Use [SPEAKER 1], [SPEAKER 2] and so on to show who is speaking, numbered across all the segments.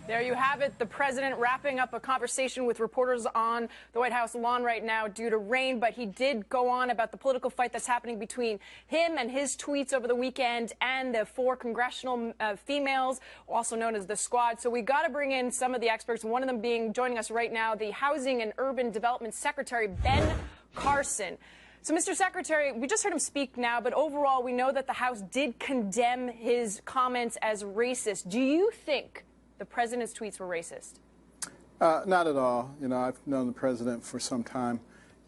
[SPEAKER 1] There you have it. The president wrapping up a conversation with reporters on the White House lawn right now due to rain. But he did go on about the political fight that's happening between him and his tweets over the weekend and the 4 congressional females, also known as the Squad. So we got to bring in some of the experts, one of them being joining us right now, the Housing and Urban Development Secretary, Ben Carson. So, Mr. Secretary, we just heard him speak now, but overall, we know that the House did condemn his comments as racist. Do you think the president's tweets were racist?
[SPEAKER 2] Not at all. You know, I've known the president for some time,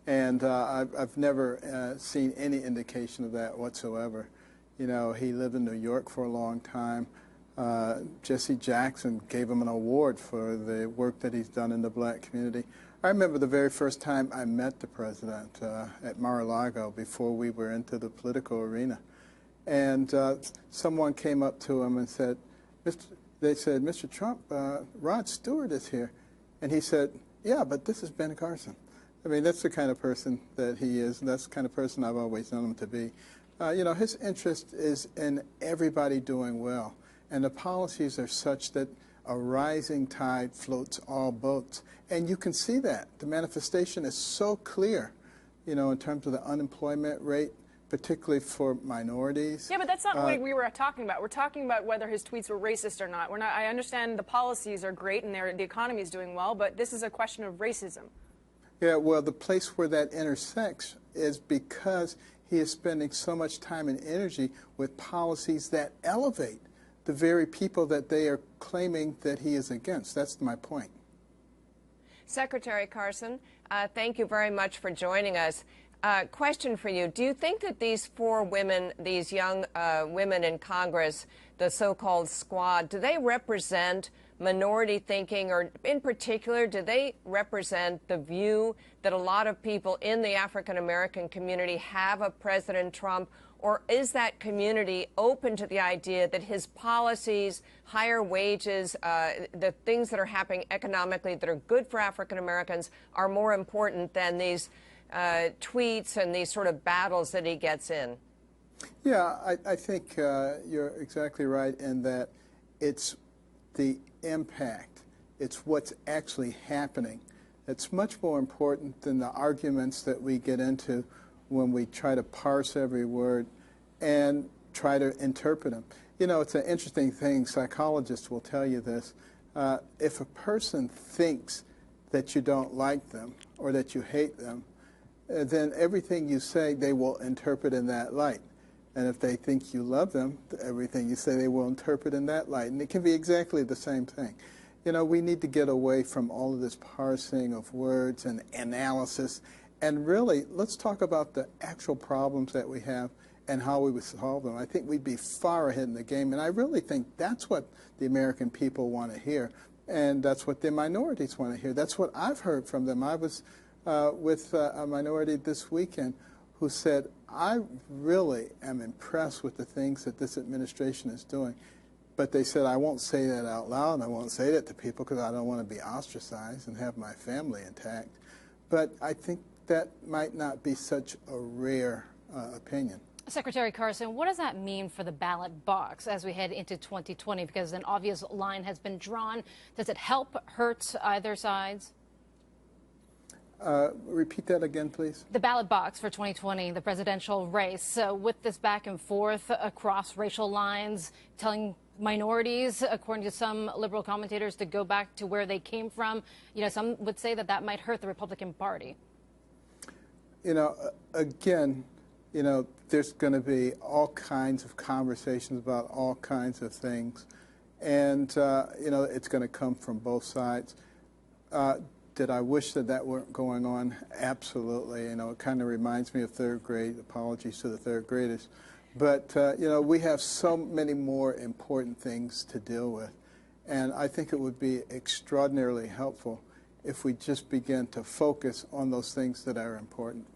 [SPEAKER 2] and I've never seen any indication of that whatsoever. You know, he lived in New York for a long time. Jesse Jackson gave him an award for the work that he's done in the black community. I remember the very first time I met the president at Mar-a-Lago before we were into the political arena. And someone came up to him and said, they said, "Mr. Trump, Rod Stewart is here." And he said, "Yeah, but this is Ben Carson." I mean, that's the kind of person that he is, and that's the kind of person I've always known him to be. You know, his interest is in everybody doing well. And the policies are such that a rising tide floats all boats. And you can see that. The manifestation is so clear, you know, in terms of the unemployment rate, particularly for minorities.
[SPEAKER 1] Yeah, but that's not what we were talking about. We're talking about whether his tweets were racist or not. I understand the policies are great and the economy is doing well, but this is a question of racism.
[SPEAKER 2] Yeah, well, the place where that intersects is because he is spending so much time and energy with policies that elevate the very people that they are claiming that he is against. That's my point.
[SPEAKER 3] Secretary Carson, thank you very much for joining us. Question for you. Do you think that these 4 women, these young women in Congress, the so-called Squad, do they represent minority thinking, or in particular, do they represent the view that a lot of people in the African-American community have of President Trump? Or is that community open to the idea that his policies, higher wages, the things that are happening economically that are good for African Americans are more important than these tweets and these sort of battles that he gets in?
[SPEAKER 2] Yeah, I think you're exactly right in that it's the impact. It's what's actually happening. It's much more important than the arguments that we get into when we try to parse every word and try to interpret them. You know, it's an interesting thing. Psychologists will tell you this. If a person thinks that you don't like them or that you hate them, then everything you say they will interpret in that light. And if they think you love them, everything you say they will interpret in that light. And it can be exactly the same thing. You know, we need to get away from all of this parsing of words and analysis. And really, let's talk about the actual problems that we have and how we would solve them. I think we'd be far ahead in the game. And I really think that's what the American people want to hear. And that's what the minorities want to hear. That's what I've heard from them. I was with a minority this weekend who said, "I really am impressed with the things that this administration is doing." But they said, "I won't say that out loud, and I won't say that to people because I don't want to be ostracized and have my family intact." But I think that might not be such a rare opinion.
[SPEAKER 4] Secretary Carson, what does that mean for the ballot box as we head into 2020? Because an obvious line has been drawn. Does it help, hurt either sides?
[SPEAKER 2] Repeat that again, please.
[SPEAKER 4] The ballot box for 2020, the presidential race, with this back and forth across racial lines, telling minorities, according to some liberal commentators, to go back to where they came from. You know, some would say that that might hurt the Republican Party.
[SPEAKER 2] You know, again, you know, there's going to be all kinds of conversations about all kinds of things. And, you know, it's going to come from both sides. Did I wish that that weren't going on? Absolutely. You know, it kind of reminds me of third grade. Apologies to the third graders. But, you know, we have so many more important things to deal with. And I think it would be extraordinarily helpful if we just begin to focus on those things that are important.